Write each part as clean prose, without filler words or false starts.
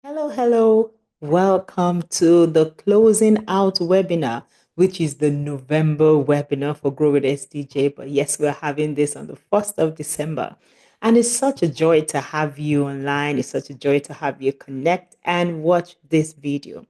Hello, hello. Welcome to the closing out webinar, which is the November webinar for Grow with SDJ. But yes, we're having this on the 1st of December. And it's such a joy to have you online. It's such a joy to have you connect and watch this video.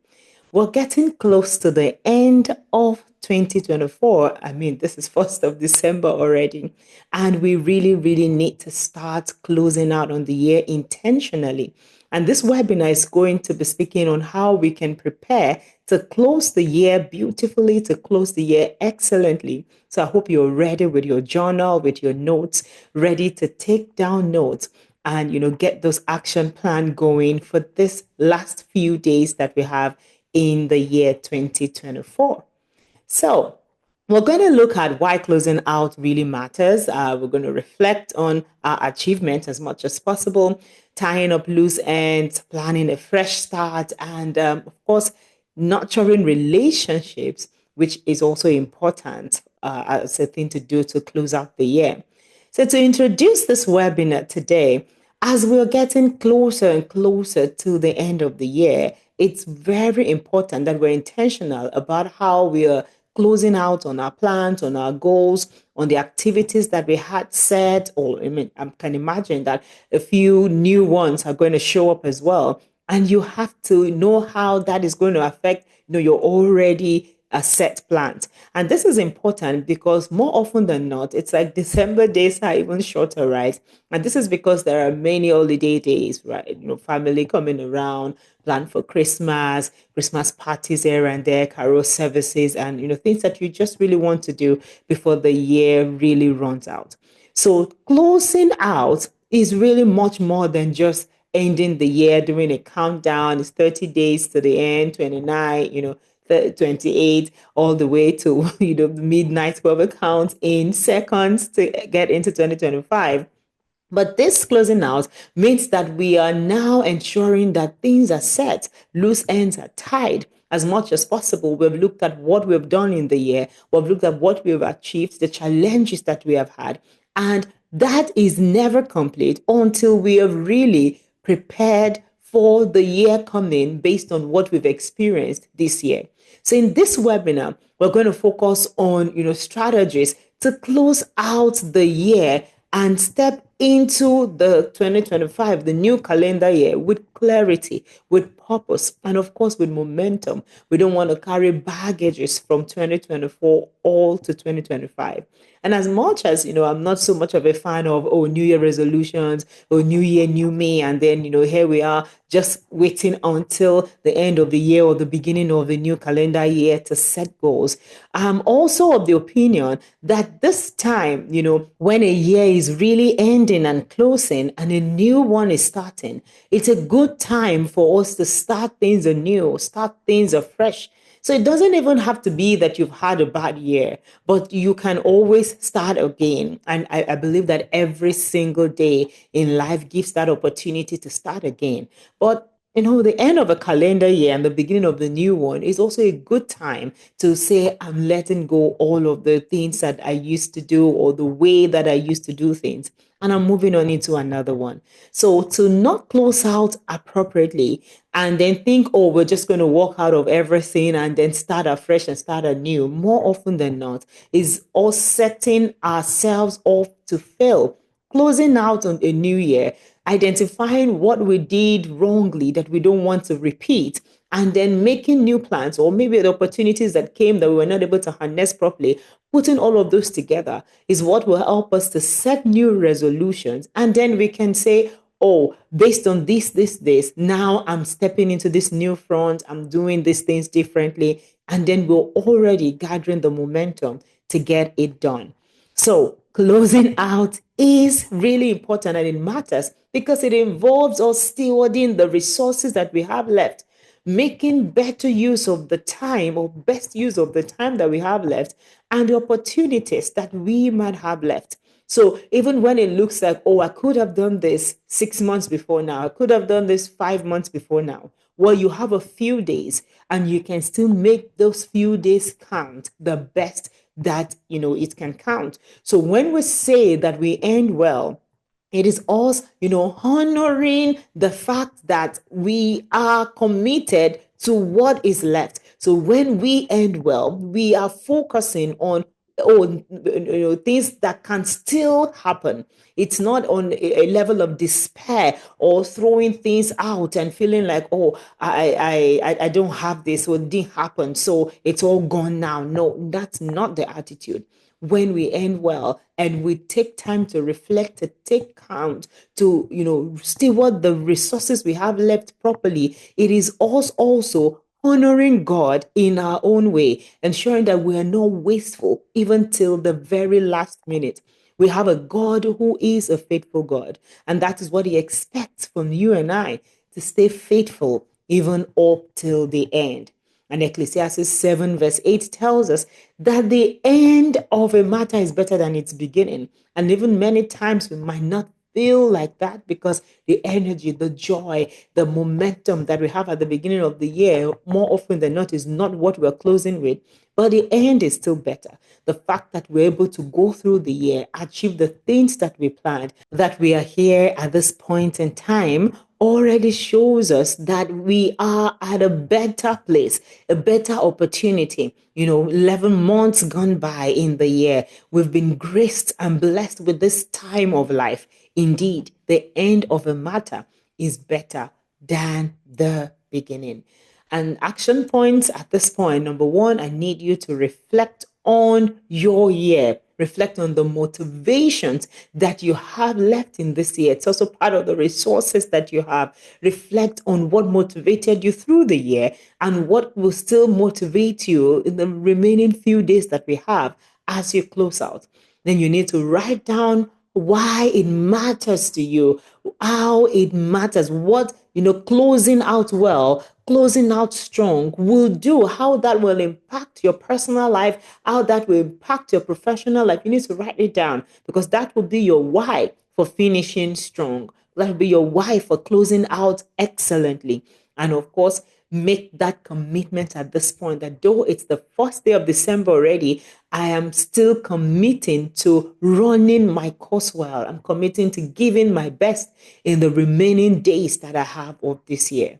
We're getting close to the end of 2024. I mean, this is 1st of December already. And we really, really need to start closing out on the year intentionally. And this webinar is going to be speaking on how we can prepare to close the year beautifully, to close the year excellently. So I hope you're ready with your journal, with your notes, ready to take down notes and get those action plan going for this last few days that we have in the year 2024. So, we're going to look at why closing out really matters. We're going to reflect on our achievements as much as possible, tying up loose ends, planning a fresh start, and of course, nurturing relationships, which is also important as a thing to do to close out the year. So, to introduce this webinar today, as we're getting closer and closer to the end of the year, it's very important that we're intentional about how we are closing out on our plans, on our goals, on the activities that we had set. Or, I mean, I can imagine that a few new ones are going to show up as well. And you have to know how that is going to affect, your already set plans. And this is important because more often than not, it's like December days are even shorter, right? And this is because there are many holiday days, right? Family coming around, plan for Christmas, Christmas parties here and there, carol services, and things that you just really want to do before the year really runs out. So closing out is really much more than just ending the year, doing a countdown. It's 30 days to the end, 29, 28, all the way to midnight 12 accounts in seconds to get into 2025. But this closing out means that we are now ensuring that things are set, loose ends are tied as much as possible. We've looked at what we've done in the year, we've looked at what we've achieved, the challenges that we have had, and that is never complete until we have really prepared for the year coming based on what we've experienced this year. So in this webinar, we're going to focus on, strategies to close out the year and step into the 2025, the new calendar year, with clarity, with purpose, and of course with momentum. We don't want to carry baggages from 2024 all to 2025. And as much as, I'm not so much of a fan of, oh, New Year resolutions, or New Year, new me, and then, here we are just waiting until the end of the year or the beginning of the new calendar year to set goals. I'm also of the opinion that this time, when a year is really ending and closing and a new one is starting, it's a good time for us to start things anew, start things afresh. So it doesn't even have to be that you've had a bad year, but you can always start again. And I believe that every single day in life gives that opportunity to start again. But the end of a calendar year and the beginning of the new one is also a good time to say, I'm letting go all of the things that I used to do or the way that I used to do things. And I'm moving on into another one. So to not close out appropriately and then think, oh, we're just going to walk out of everything and then start afresh and start anew, more often than not, is us setting ourselves off to fail. Closing out on a new year, identifying what we did wrongly that we don't want to repeat, and then making new plans, or maybe the opportunities that came that we were not able to harness properly, putting all of those together is what will help us to set new resolutions. And then we can say, oh, based on this, now I'm stepping into this new front, I'm doing these things differently. And then we're already gathering the momentum to get it done. So, closing out is really important and it matters because it involves us stewarding the resources that we have left, making better use of the time or best use of the time that we have left and the opportunities that we might have left. So even when it looks like, oh, I could have done this 6 months before now, I could have done this 5 months before now. Well, you have a few days and you can still make those few days count the best that it can count. So when we say that we end well, It is us, honoring the fact that we are committed to what is left. So when we end well, we are focusing on things that can still happen. It's not on a level of despair or throwing things out and feeling like, oh, I don't have this, or it didn't happen, so it's all gone now. No, that's not the attitude. When we end well and we take time to reflect, to take count, to steward the resources we have left properly, it is us also honoring God in our own way, ensuring that we are not wasteful even till the very last minute. We have a God who is a faithful God, and that is what He expects from you and I, to stay faithful even up till the end. And Ecclesiastes 7, verse 8 tells us that the end of a matter is better than its beginning. And even many times we might not feel like that, because the energy, the joy, the momentum that we have at the beginning of the year, more often than not, is not what we're closing with. But the end is still better. The fact that we're able to go through the year, achieve the things that we planned, that we are here at this point in time, already shows us that we are at a better place, a better opportunity. 11 months gone by in the year. We've been graced and blessed with this time of life. Indeed, the end of a matter is better than the beginning. And action points at this point: number one, I need you to reflect on your year. Reflect on the motivations that you have left in this year. It's also part of the resources that you have. Reflect on what motivated you through the year and what will still motivate you in the remaining few days that we have as you close out. Then you need to write down why it matters to you, how it matters, what, closing out well, closing out strong will do, how that will impact your personal life, how that will impact your professional life. You need to write it down, because that will be your why for finishing strong. That will be your why for closing out excellently. And of course, make that commitment at this point, that though it's the first day of December already, I am still committing to running my course well. I'm committing to giving my best in the remaining days that I have of this year.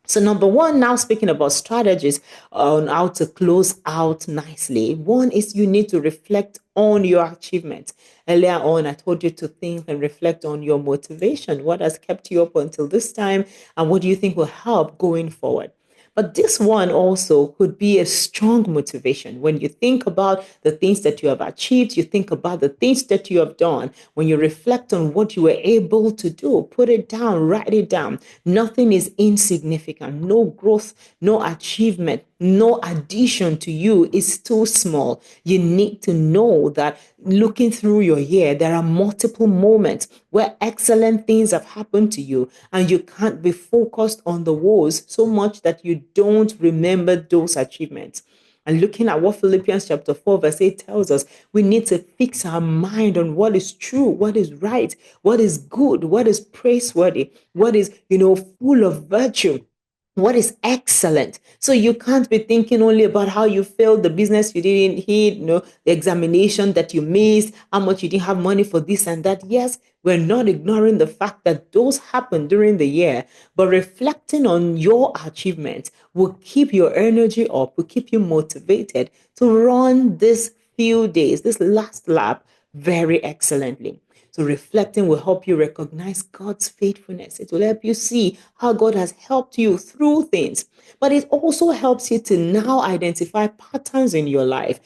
So, number one, now speaking about strategies on how to close out nicely. One is you need to reflect on your achievements. Earlier on, I told you to think and reflect on your motivation. What has kept you up until this time, and what do you think will help going forward? But this one also could be a strong motivation. When you think about the things that you have achieved, you think about the things that you have done. When you reflect on what you were able to do, put it down, write it down. Nothing is insignificant. No growth, no achievement, no addition to you is too small. You need to know that looking through your year, there are multiple moments where excellent things have happened to you, and you can't be focused on the woes so much that you don't remember those achievements. And looking at what Philippians chapter 4, verse 8 tells us, we need to fix our mind on what is true, what is right, what is good, what is praiseworthy, what is, full of virtue, what is excellent. So you can't be thinking only about how you failed, the business you didn't hit, the examination that you missed, how much you didn't have money for this and that. Yes, we're not ignoring the fact that those happened during the year, but reflecting on your achievements will keep your energy up, will keep you motivated to run this few days, this last lap, very excellently. So reflecting will help you recognize God's faithfulness. It will help you see how God has helped you through things. But it also helps you to now identify patterns in your life,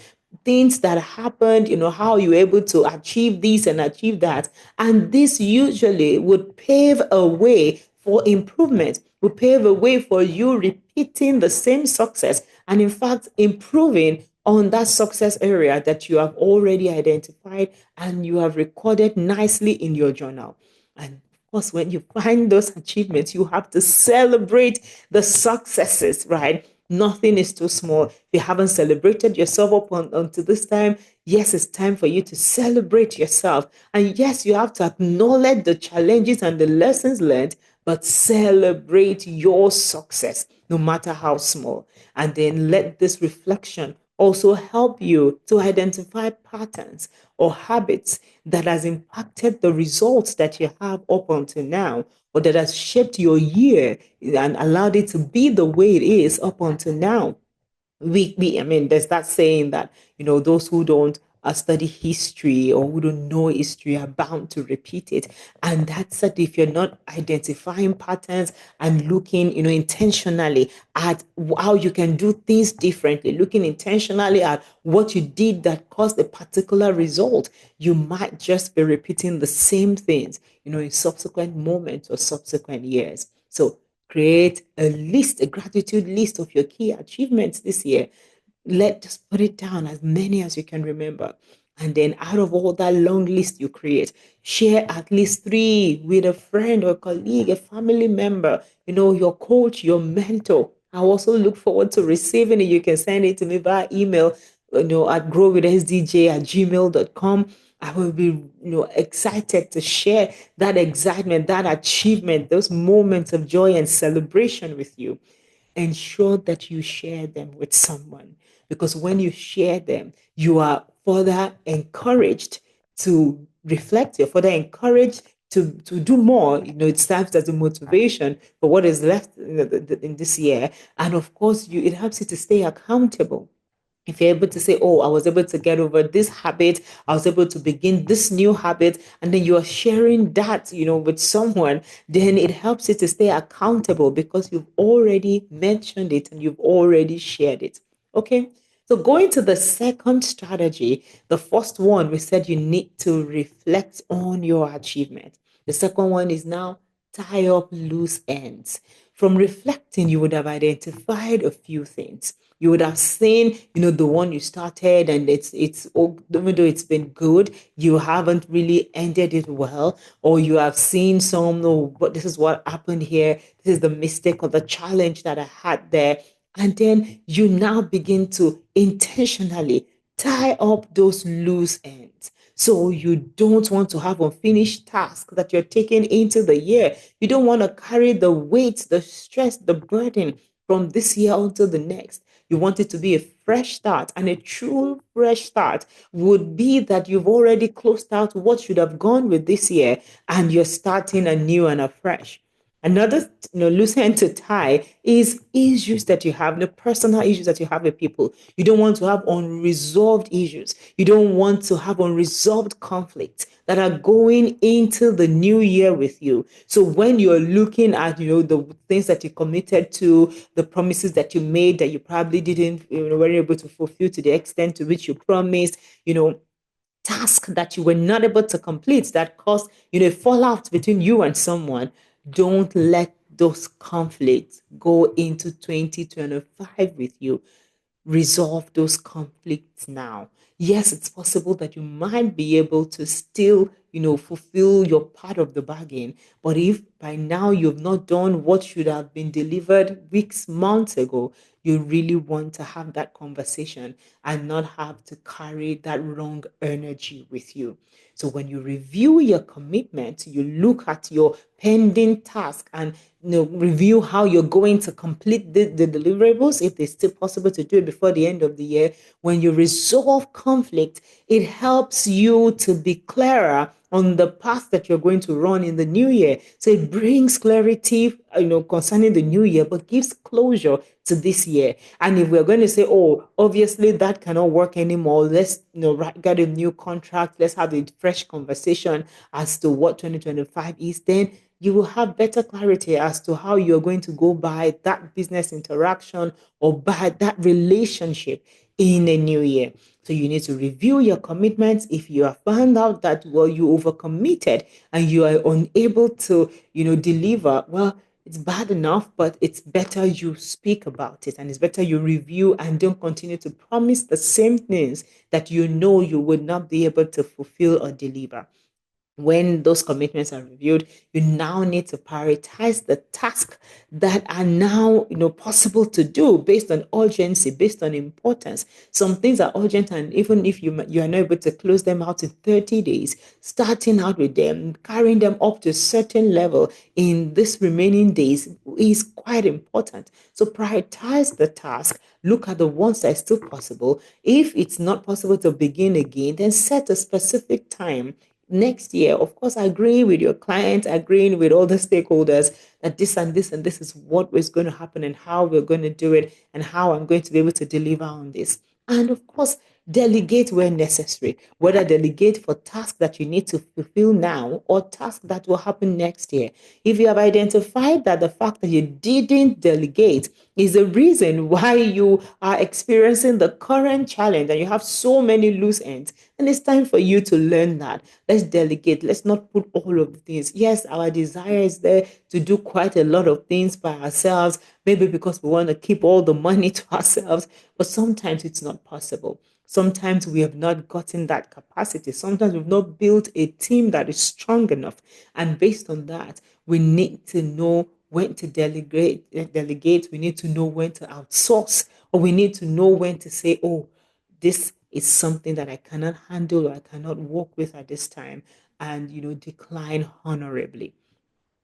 things that happened, how you were able to achieve this and achieve that. And this usually would pave a way for improvement, would pave a way for you repeating the same success, and in fact improving on that success area that you have already identified and you have recorded nicely in your journal. And of course, when you find those achievements, you have to celebrate the successes, right? Nothing is too small. If you haven't celebrated yourself up until this time, yes, it's time for you to celebrate yourself. And yes, you have to acknowledge the challenges and the lessons learned, but celebrate your success, no matter how small. And then let this reflection also help you to identify patterns or habits that has impacted the results that you have up until now, or that has shaped your year and allowed it to be the way it is up until now. I mean, there's that saying that, those who don't study history or who don't know history are bound to repeat it. And that's that if you're not identifying patterns and looking, intentionally at how you can do things differently, looking intentionally at what you did that caused a particular result, you might just be repeating the same things, in subsequent moments or subsequent years. So create a list, a gratitude list of your key achievements this year. Just put it down, as many as you can remember. And then out of all that long list you create, share at least three with a friend or colleague, a family member, your coach, your mentor. I also look forward to receiving it. You can send it to me via email, at growwithsdj@gmail.com. I will be, excited to share that excitement, that achievement, those moments of joy and celebration with you. Ensure that you share them with someone, because when you share them, you are further encouraged to reflect, you're further encouraged to do more. It serves as a motivation for what is left in this year. And of course, it helps you to stay accountable. If you're able to say, oh, I was able to get over this habit, I was able to begin this new habit, and then you are sharing that, with someone, then it helps you to stay accountable because you've already mentioned it and you've already shared it. Okay. So going to the second strategy, the first one, we said you need to reflect on your achievement. The second one is now tie up loose ends. From reflecting, you would have identified a few things. You would have seen, the one you started, and even though it's been good, you haven't really ended it well, or you have seen some, oh, but this is what happened here. This is the mistake or the challenge that I had there. And then you now begin to intentionally tie up those loose ends. So you don't want to have unfinished tasks that you're taking into the year. You don't want to carry the weight, the stress, the burden from this year until the next. You want it to be a fresh start, and a true fresh start would be that you've already closed out what should have gone with this year and you're starting anew and afresh. Another, loose end to tie is issues that you have, the personal issues that you have with people. You don't want to have unresolved issues. You don't want to have unresolved conflicts that are going into the new year with you. So when you're looking at, the things that you committed to, the promises that you made that you probably didn't, were able to fulfill to the extent to which you promised, task that you were not able to complete that caused, fallout between you and someone, don't let those conflicts go into 2025 with you. Resolve those conflicts now. Yes, it's possible that you might be able to still, fulfill your part of the bargain. But if by now you've not done what should have been delivered weeks, months ago, you really want to have that conversation and not have to carry that wrong energy with you. So when you review your commitment, you look at your pending task and review how you're going to complete the deliverables, if it's still possible to do it before the end of the year. When you resolve conflict, it helps you to be clearer on the path that you're going to run in the new year. So it brings clarity, concerning the new year, but gives closure to this year. And if we're going to say, oh, obviously that cannot work anymore, let's get a new contract, let's have a fresh conversation as to what 2025 is, then you will have better clarity as to how you're going to go by that business interaction or by that relationship in a new year. So you need to review your commitments. If you have found out that, well, you overcommitted and you are unable to, deliver, well, it's bad enough, but it's better you speak about it, and it's better you review and don't continue to promise the same things that you know you would not be able to fulfill or deliver. When those commitments are reviewed, you now need to prioritize the tasks that are now possible to do based on urgency, based on importance. Some things are urgent, and even if you are not able to close them out in 30 days, starting out with them, carrying them up to a certain level in this remaining days is quite important. So prioritize the task, look at the ones that are still possible. If it's not possible to begin again, then set a specific time next year. Of course, agreeing with your client, agreeing with all the stakeholders that this and this and this is what is going to happen and how we're going to do it and how I'm going to be able to deliver on this. And of course, delegate where necessary, whether delegate for tasks that you need to fulfill now or tasks that will happen next year. If you have identified that the fact that you didn't delegate is the reason why you are experiencing the current challenge and you have so many loose ends, and it's time for you to learn that. Let's delegate. Let's not put all of the things. Yes, our desire is there to do quite a lot of things by ourselves, maybe because we want to keep all the money to ourselves, but sometimes it's not possible. Sometimes we have not gotten that capacity. Sometimes we've not built a team that is strong enough. And based on that, we need to know when to delegate. We need to know when to outsource, or we need to know when to say, oh, this is something that I cannot handle or I cannot work with at this time, and decline honorably.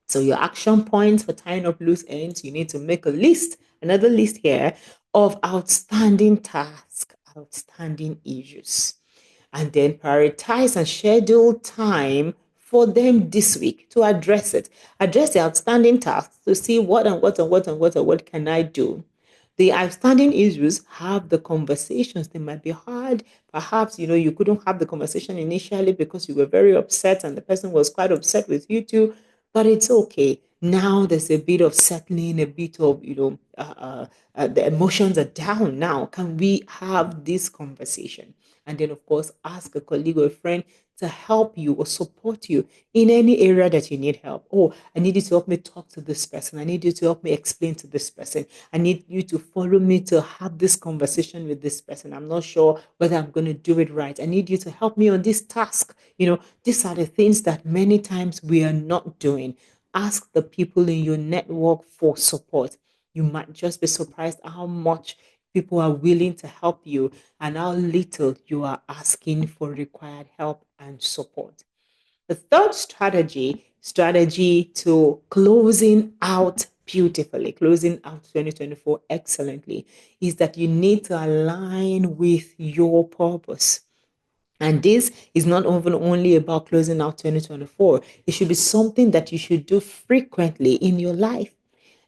So your action points for tying up loose ends, you need to make a list, another list here of outstanding tasks, outstanding issues, and then prioritize and schedule time for them this week to address it. Address the outstanding tasks to see what and what and what and what and what can I do. The outstanding issues, have the conversations. They might be hard. Perhaps, you couldn't have the conversation initially because you were very upset and the person was quite upset with you too, but it's okay. Now there's a bit of settling, a bit of, the emotions are down now. Can we have this conversation? And then, of course, ask a colleague or a friend to help you or support you in any area that you need help. Oh, I need you to help me talk to this person. I need you to help me explain to this person. I need you to follow me to have this conversation with this person. I'm not sure whether I'm going to do it right. I need you to help me on this task. These are the things that many times we are not doing. Ask the people in your network for support. You might just be surprised how much people are willing to help you and how little you are asking for required help and support. The third strategy to closing out beautifully, closing out 2024 excellently, is that you need to align with your purpose. And this is not even only about closing out 2024. It should be something that you should do frequently in your life.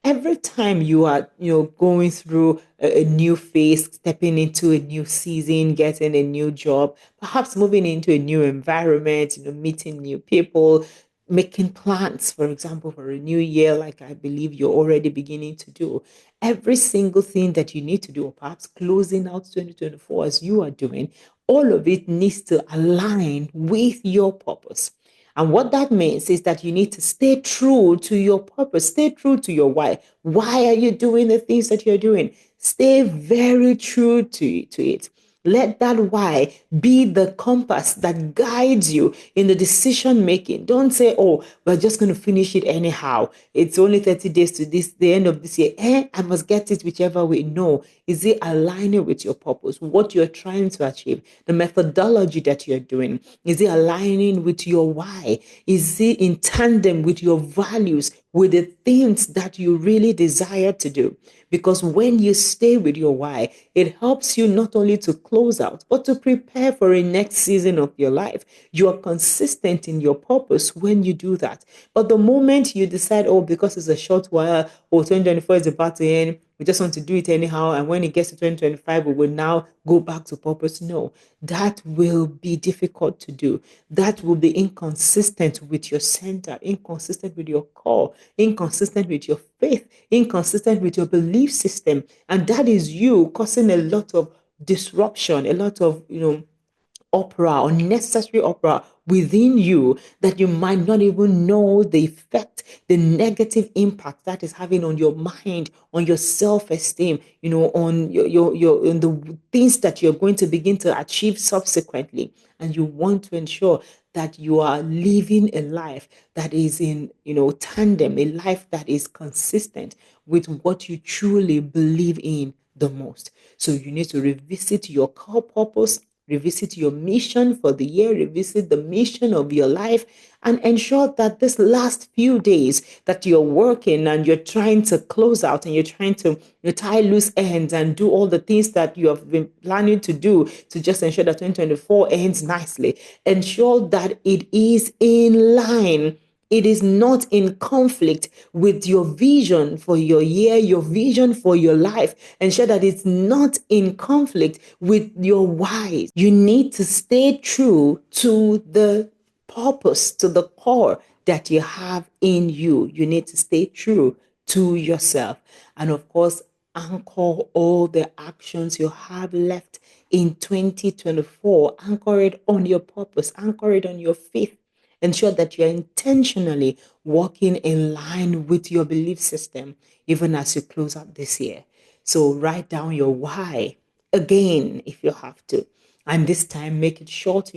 Every time you are going through a new phase, stepping into a new season, getting a new job, perhaps moving into a new environment, meeting new people, making plans, for example, for a new year, like I believe you're already beginning to do. Every single thing that you need to do, or perhaps closing out 2024 as you are doing, all of it needs to align with your purpose. And what that means is that you need to stay true to your purpose, stay true to your why. Why are you doing the things that you're doing? Stay very true to it. Let that why be the compass that guides you in the decision making. Don't say, oh, we're just going to finish it anyhow. It's only 30 days to the end of this year. I must get it whichever way. No. Is it aligning with your purpose, what you're trying to achieve, the methodology that you're doing? Is it aligning with your why? Is it in tandem with your values, with the things that you really desire to do? Because when you stay with your why, it helps you not only to close out, but to prepare for a next season of your life. You are consistent in your purpose when you do that. But the moment you decide, oh, because it's a short while, or 2024 is about to end, we just want to do it anyhow. And when it gets to 2025, we will now go back to purpose. No, that will be difficult to do. That will be inconsistent with your center, inconsistent with your core, inconsistent with your faith, inconsistent with your belief system. And that is you causing a lot of disruption, a lot of, opera, unnecessary opera within you that you might not even know the effect, the negative impact that is having on your mind, on your self-esteem, on your on the things that you're going to begin to achieve subsequently. And you want to ensure that you are living a life that is in, tandem, a life that is consistent with what you truly believe in the most. So you need to revisit your core purpose, revisit your mission for the year, revisit the mission of your life, and ensure that this last few days that you're working and you're trying to close out and you're trying to tie loose ends and do all the things that you have been planning to do to just ensure that 2024 ends nicely. Ensure that it is in line, it is not in conflict with your vision for your year, your vision for your life. Ensure that it's not in conflict with your why. You need to stay true to the purpose, to the core that you have in you. You need to stay true to yourself. And of course, anchor all the actions you have left in 2024. Anchor it on your purpose, anchor it on your faith. Ensure that you're intentionally walking in line with your belief system, even as you close out this year. So write down your why again if you have to. And this time, make it short,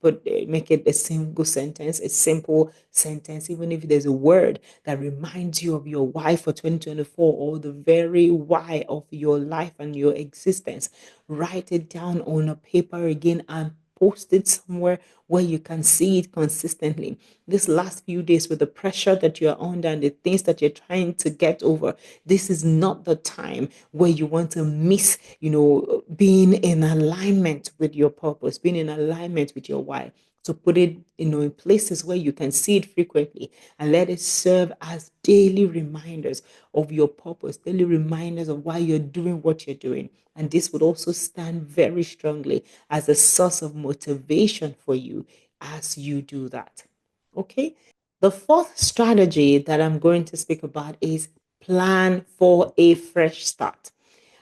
but make it a single sentence, a simple sentence, even if there's a word that reminds you of your why for 2024 or the very why of your life and your existence. Write it down on a paper again and post it somewhere where you can see it consistently. This last few days, with the pressure that you're under and the things that you're trying to get over, this is not the time where you want to miss, being in alignment with your purpose, being in alignment with your why. So put it, in places where you can see it frequently and let it serve as daily reminders of your purpose, daily reminders of why you're doing what you're doing. And this would also stand very strongly as a source of motivation for you as you do that. Okay. The fourth strategy that I'm going to speak about is plan for a fresh start.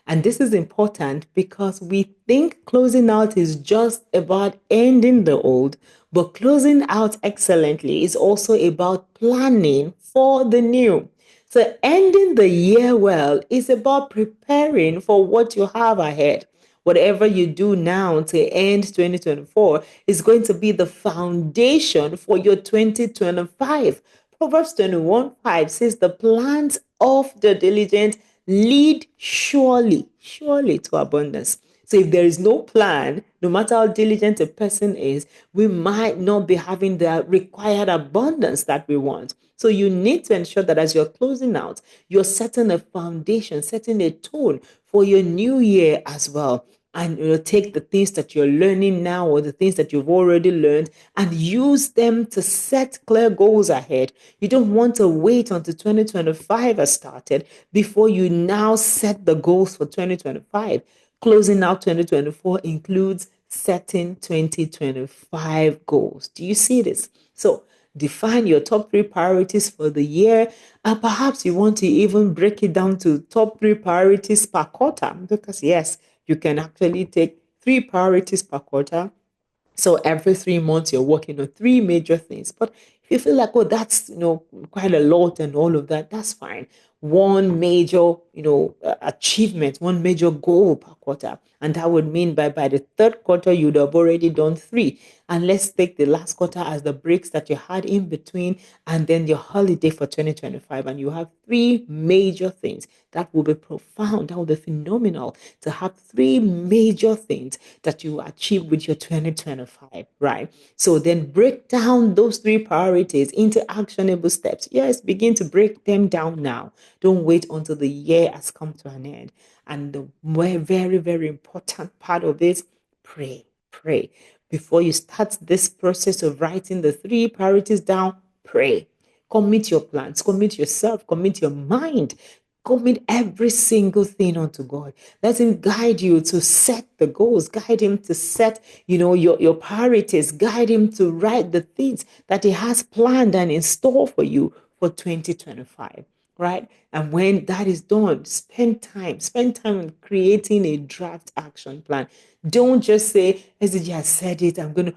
And this is important because we think closing out is just about ending the old, but closing out excellently is also about planning for the new. So, ending the year well is about preparing for what you have ahead. Whatever you do now to end 2024 is going to be the foundation for your 2025. Proverbs 21:5 says, "The plans of the diligent lead surely to abundance." So if there is no plan, no matter how diligent a person is, we might not be having the required abundance that we want. So you need to ensure that as you're closing out, you're setting a foundation, setting a tone for your new year as well. And take the things that you're learning now or the things that you've already learned and use them to set clear goals ahead. You don't want to wait until 2025 has started before you now set the goals for 2025. Closing out 2024 includes setting 2025 goals. Do you see this? So define your top three priorities for the year. And perhaps you want to even break it down to top three priorities per quarter. Because, yes, you can actually take three priorities per quarter. So every 3 months, you're working on three major things. But if you feel like, oh, that's quite a lot and all of that, that's fine. One major achievement, one major goal per quarter, and that would mean by the third quarter you'd have already done three. And let's take the last quarter as the breaks that you had in between, and then your holiday for 2025, and you have three major things. That will be profound. That will be phenomenal to have three major things that you achieve with your 2025, right? So then break down those three priorities into actionable steps. Yes, begin to break them down now. Don't wait until the year has come to an end. And the very, very important part of this, pray, pray. Before you start this process of writing the three priorities down, pray. Commit your plans, commit yourself, commit your mind, commit every single thing unto God. Let Him guide you to set the goals, guide Him to set, your priorities, guide Him to write the things that He has planned and in store for you for 2025. right? And when that is done, spend time on creating a draft action plan. Don't just say, SDG has said it, I'm going to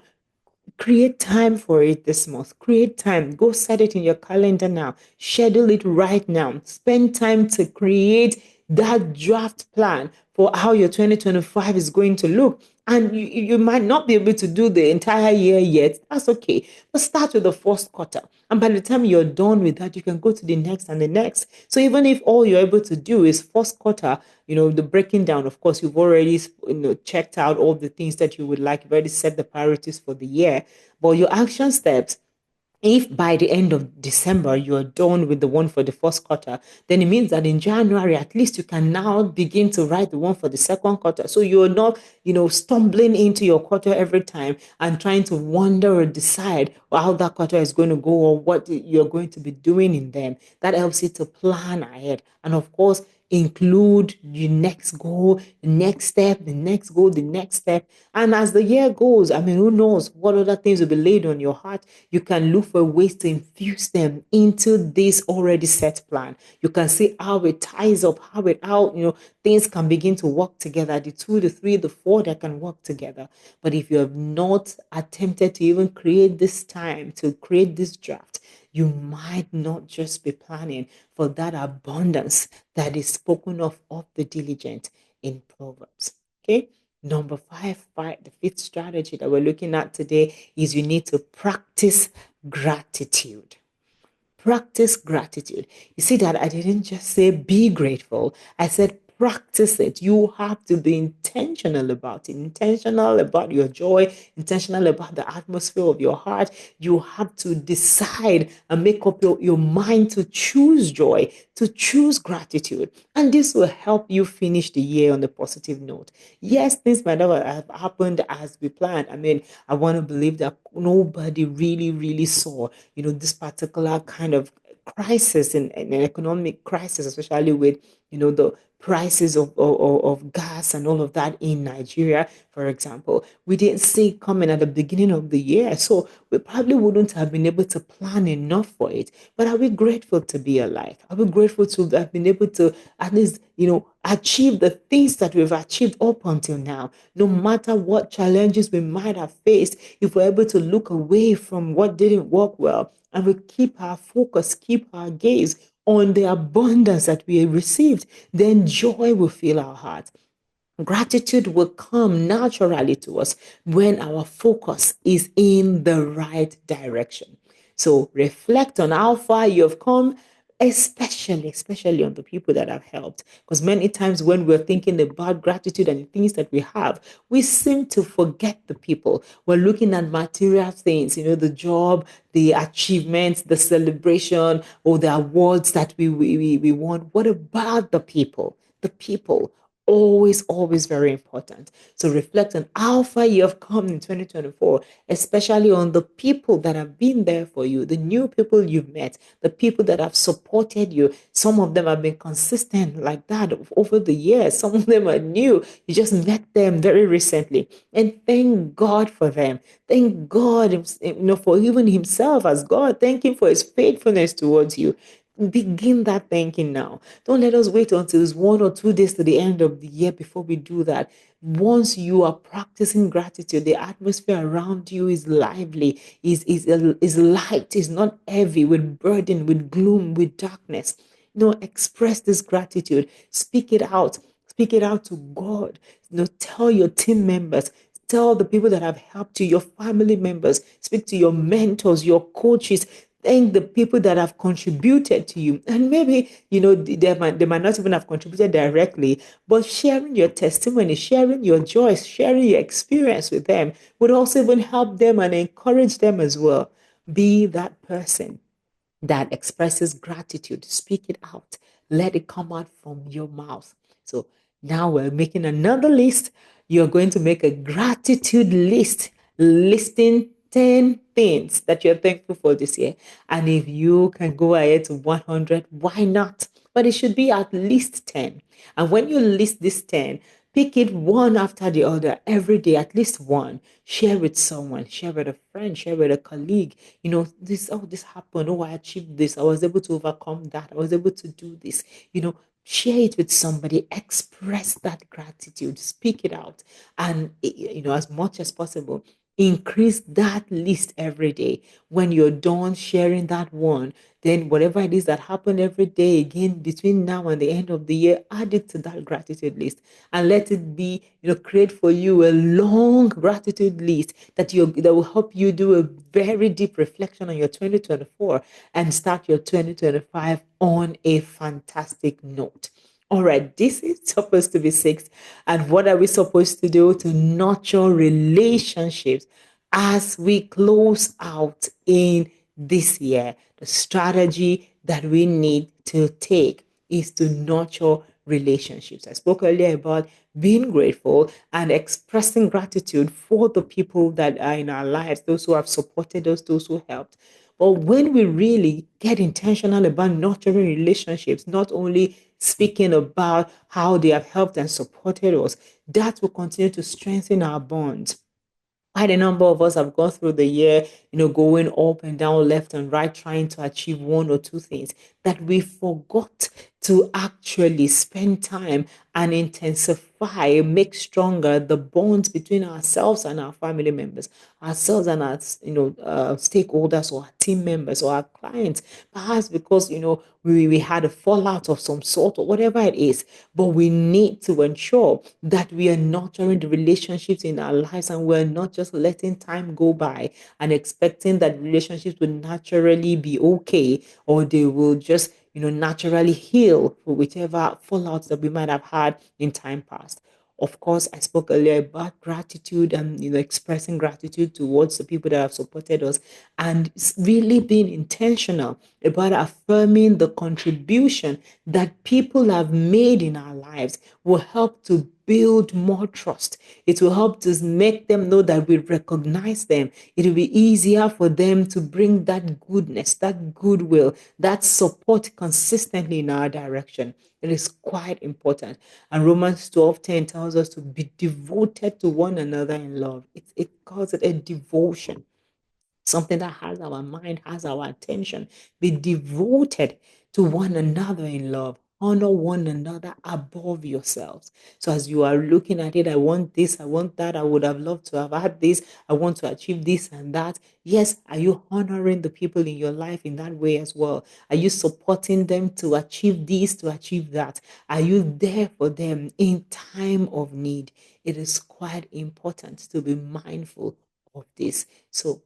create time for it this month. Create time. Go set it in your calendar now. Schedule it right now. Spend time to create that draft plan for how your 2025 is going to look. And you might not be able to do the entire year yet. That's okay. But start with the first quarter. And by the time you're done with that, you can go to the next and the next. So even if all you're able to do is first quarter, the breaking down, of course, you've already checked out all the things that you would like. You've already set the priorities for the year. But your action steps, if by the end of December you're done with the one for the first quarter, then it means that in January, at least you can now begin to write the one for the second quarter. So you're not, stumbling into your quarter every time and trying to wonder or decide how that quarter is going to go or what you're going to be doing in them. That helps you to plan ahead. And of course, include the next goal, the next step, the next goal, the next step. And as the year goes, I mean, who knows what other things will be laid on your heart? You can look for ways to infuse them into this already set plan. You can see how it ties up, how things can begin to work together. The two, the three, the four that can work together. But if you have not attempted to even create this time to create this draft, you might not just be planning for that abundance that is spoken of the diligent in Proverbs. Okay. Number five, the fifth strategy that we're looking at today is you need to practice gratitude. Practice gratitude. You see that I didn't just say be grateful. I said practice it. You have to be intentional about it, intentional about your joy, intentional about the atmosphere of your heart. You have to decide and make up your mind to choose joy, to choose gratitude. And this will help you finish the year on a positive note. Yes, things might not have happened as we planned. I mean, I want to believe that nobody really, really saw, this particular kind of crisis in an economic crisis, especially with, the prices of gas and all of that in Nigeria, for example. We didn't see it coming at the beginning of the year. So we probably wouldn't have been able to plan enough for it. But are we grateful to be alive? Are we grateful to have been able to at least, achieve the things that we've achieved up until now? No matter what challenges we might have faced, if we're able to look away from what didn't work well and we keep our focus, keep our gaze on the abundance that we received, then joy will fill our heart. Gratitude will come naturally to us when our focus is in the right direction. So reflect on how far you have come, especially on the people that have helped. Because many times when we're thinking about gratitude and the things that we have, we seem to forget the people. We're looking at material things, the job, the achievements, the celebration, or the awards that we want. What about the people? The people always very important. So reflect on how far you have come in 2024, especially on the people that have been there for you, the new people you've met, the people that have supported you. Some of them have been consistent like that over the years. Some of them are new. You just met them very recently. And thank God for them. Thank God, for even himself as God. Thank him for his faithfulness towards you. Begin that thinking now. Don't let us wait until it's 1 or 2 days to the end of the year before we do that. Once you are practicing gratitude, the atmosphere around you is lively, is light, is not heavy with burden, with gloom, with darkness. Express this gratitude. Speak it out. Speak it out to God. Tell your team members. Tell the people that have helped you, your family members. Speak to your mentors, your coaches. Thank the people that have contributed to you. And maybe, they might not even have contributed directly, but sharing your testimony, sharing your joy, sharing your experience with them would also even help them and encourage them as well. Be that person that expresses gratitude. Speak it out. Let it come out from your mouth. So now we're making another list. You're going to make a gratitude list, listing 10 things that you're thankful for this year. And if you can go ahead to 100, why not? But it should be at least 10. And when you list this 10, Pick it one after the other every day, at least one. Share with someone, share with a friend, share with a colleague. This happened. Oh, I achieved this. I was able to overcome that. I was able to do this. Share it with somebody, express that gratitude, speak it out, and as much as possible, increase that list every day. When you're done sharing that one, then whatever it is that happened every day again between now and the end of the year, add it to that gratitude list and let it be, create for you a long gratitude list that will help you do a very deep reflection on your 2024 and start your 2025 on a fantastic note. All right, this is supposed to be six. And what are we supposed to do to nurture relationships as we close out in this year? The strategy that we need to take is to nurture relationships. I spoke earlier about being grateful and expressing gratitude for the people that are in our lives, those who have supported us, those who helped. But when we really get intentional about nurturing relationships, not only speaking about how they have helped and supported us, that will continue to strengthen our bonds. Quite a number of us have gone through the year, going up and down, left and right, trying to achieve one or two things that we forgot to actually spend time and intensify, make stronger the bonds between ourselves and our family members, ourselves and our, stakeholders or our team members or our clients. Perhaps because, we had a fallout of some sort or whatever it is, but we need to ensure that we are nurturing the relationships in our lives and we're not just letting time go by and expecting that relationships will naturally be okay or they will just naturally heal for whichever fallouts that we might have had in time past. Of course, I spoke earlier about gratitude and expressing gratitude towards the people that have supported us and really being intentional about affirming the contribution that people have made in our lives will help to build more trust. It will help to make them know that we recognize them. It will be easier for them to bring that goodness, that goodwill, that support consistently in our direction. It is quite important. And Romans 12:10 tells us to be devoted to one another in love. It calls it a devotion, something that has our mind, has our attention. Be devoted to one another in love. Honor one another above yourselves. So as you are looking at it, I want this, I want that, I would have loved to have had this, I want to achieve this and that. Yes, are you honoring the people in your life in that way as well? Are you supporting them to achieve this, to achieve that? Are you there for them in time of need? It is quite important to be mindful of this. So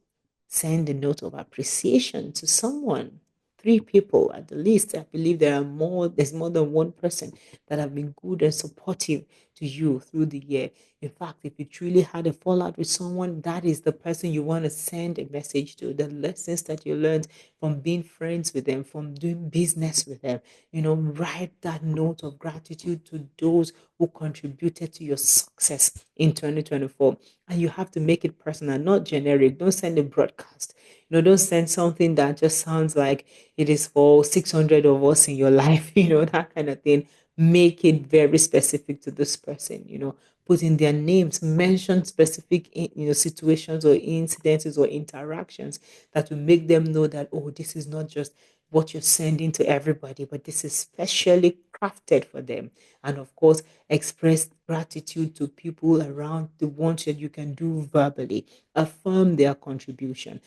send a note of appreciation to someone. Three people at the least. I believe there's more than one person that have been good and supportive to you through the year. In fact, if you truly had a fallout with someone, that is the person you want to send a message to. The lessons that you learned from being friends with them, from doing business with them. Write that note of gratitude to those who contributed to your success in 2024. And you have to make it personal, not generic. Don't send a broadcast. Don't send something that just sounds like it is for 600 of us in your life, that kind of thing. Make it very specific to this person, put in their names, mention specific, situations or incidences or interactions that will make them know that, oh, this is not just what you're sending to everybody, but this is specially crafted for them. And of course, express gratitude to people around the ones that you can do verbally. Affirm their contribution.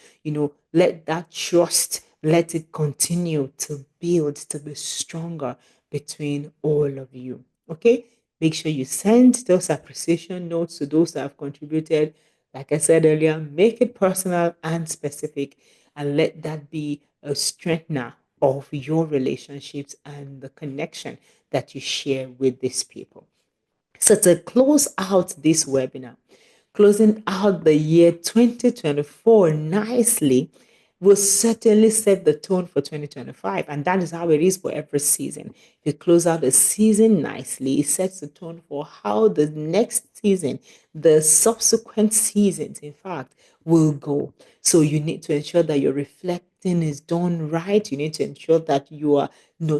Let that trust, let it continue to build, to be stronger between all of you. Okay? Make sure you send those appreciation notes to those that have contributed. Like I said earlier, make it personal and specific, and let that be a strengthener of your relationships and the connection that you share with these people. So, to close out this webinar, closing out the year 2024 nicely will certainly set the tone for 2025. And that is how it is for every season. If you close out the season nicely, it sets the tone for how the next season, the subsequent seasons, in fact, will go. So you need to ensure that your reflecting is done right. You need to ensure that you are,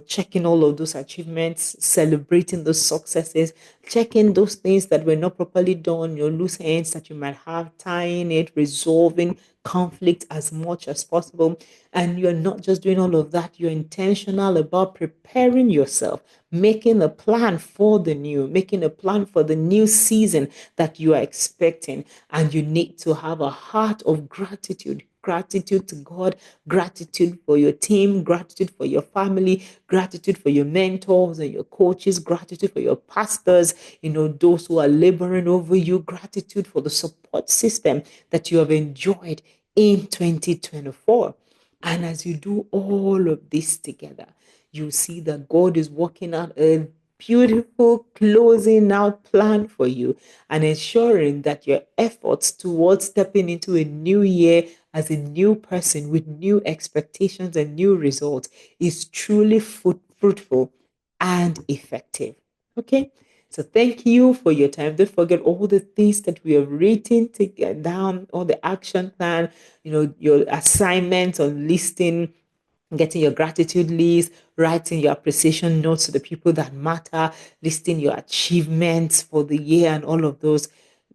checking all of those achievements, celebrating those successes, checking those things that were not properly done, your loose ends that you might have, tying it, resolving conflict as much as possible. And you're not just doing all of that, you're intentional about preparing yourself, making a plan for the new, making a plan for the new season that you are expecting. And you need to have a heart of gratitude. Gratitude to God, gratitude for your team, gratitude for your family, gratitude for your mentors and your coaches, gratitude for your pastors, those who are laboring over you, gratitude for the support system that you have enjoyed in 2024. And as you do all of this together, you see that God is working out a beautiful closing out plan for you and ensuring that your efforts towards stepping into a new year as a new person with new expectations and new results is truly fruitful and effective. Okay. So thank you for your time. Don't forget all the things that we have written to get down, all the action plan, your assignments on listing, getting your gratitude list, writing your appreciation notes to the people that matter, listing your achievements for the year and all of those.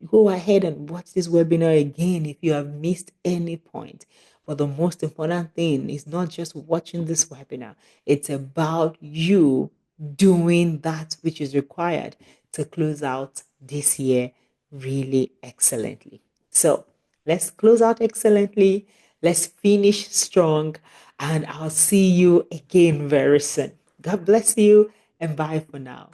Go ahead and watch this webinar again if you have missed any point. But the most important thing is not just watching this webinar, it's about you doing that which is required to close out this year really excellently. So let's close out excellently. Let's finish strong. And I'll see you again very soon. God bless you and bye for now.